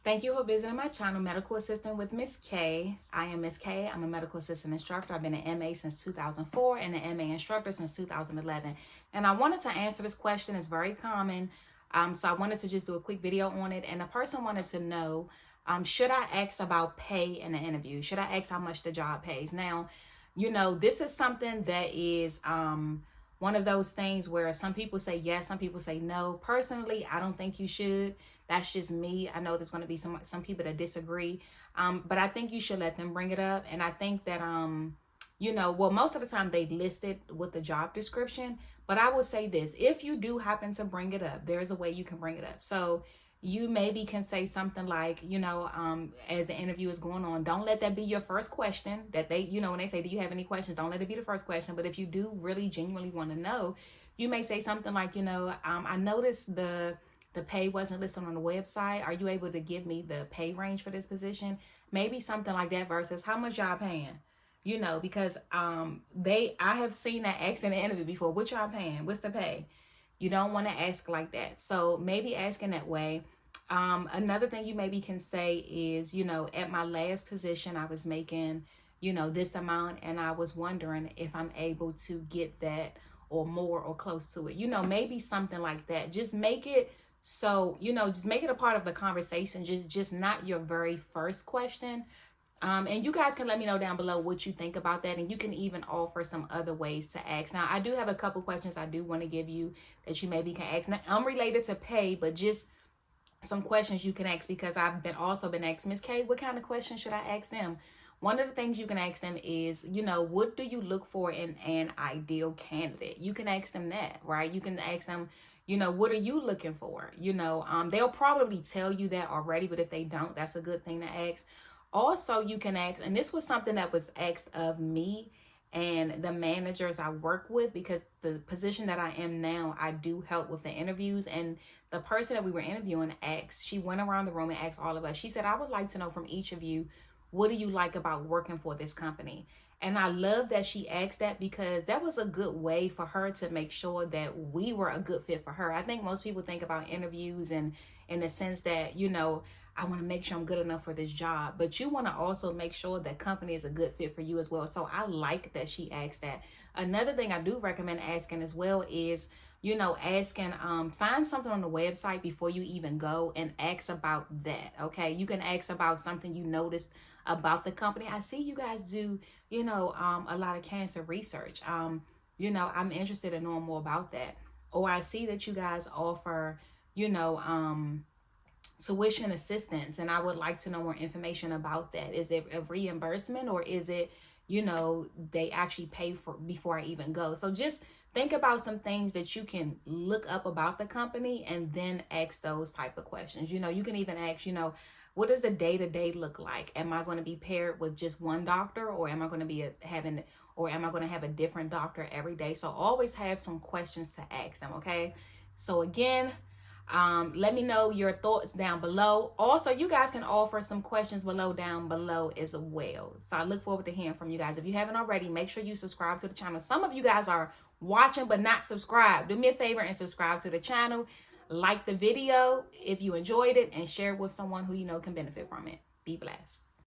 Thank you for visiting my channel, Medical Assistant with Miss K. I am Miss K. I'm a medical assistant instructor. I've been an MA since 2004 and an MA instructor since 2011. And I wanted to answer this question. It's very common. So I wanted to just do a quick video on it. And the person wanted to know, should I ask about pay in an interview? Should I ask how much the job pays? Now, this is something that is one of those things where some people say yes, some people say no. Personally, I don't think you should. That's just me. I know there's going to be some people that disagree, but I think you should let them bring it up. And I think that, most of the time they list it with the job description. But I will say this, if you do happen to bring it up, there's a way you can bring it up. So you maybe can say something like, as the interview is going on, don't let that be your first question that they, when they say, do you have any questions? Don't let it be the first question. But if you do really genuinely want to know, you may say something like, I noticed the pay wasn't listed on the website. Are you able to give me the pay range for this position? Maybe something like that versus how much y'all paying? Because I have seen that ask in the interview before. What y'all paying? What's the pay? You don't want to ask like that. So maybe asking that way. Another thing you maybe can say is, at my last position, I was making, this amount, and I was wondering if I'm able to get that or more or close to it. Maybe something like that. Just make it so, just make it a part of the conversation, just not your very first question. And you guys can let me know down below what you think about that. And you can even offer some other ways to ask. Now, I do have a couple questions I do want to give you that you maybe can ask. Now, unrelated to pay, but just some questions you can ask, because I've also been asked, Miss K, what kind of questions should I ask them? One of the things you can ask them is, what do you look for in an ideal candidate? You can ask them that, right? You can ask them, what are you looking for? They'll probably tell you that already, but if they don't, that's a good thing to ask. Also, you can ask, and this was something that was asked of me and the managers I work with, because the position that I am now, I do help with the interviews. And the person that we were interviewing asked, she went around the room and asked all of us, she said, I would like to know from each of you, what do you like about working for this company? And I love that she asked that, because that was a good way for her to make sure that we were a good fit for her. I think most people think about interviews and in the sense that, I want to make sure I'm good enough for this job, but you want to also make sure that company is a good fit for you as well. So I like that she asked that. Another thing I do recommend asking as well is, asking, find something on the website before you even go and ask about that. Okay. You can ask about something you noticed about the company. I see you guys do, a lot of cancer research. I'm interested in knowing more about that. Or I see that you guys offer, tuition assistance, and I would like to know more information about that. Is it a reimbursement, or is it, they actually pay for before I even go? So just think about some things that you can look up about the company and then ask those type of questions. You can even ask, what does the day-to-day look like? Am I going to be paired with just one doctor, or am I going to be am I going to have a different doctor every day? So always have some questions to ask them. Okay. So again, let me know your thoughts down below. Also, you guys can offer some questions down below as well. So I look forward to hearing from you guys. If you haven't already, make sure you subscribe to the channel. Some of you guys are watching but not subscribed. Do me a favor and subscribe to the channel. Like the video if you enjoyed it, and share it with someone who can benefit from it. Be blessed.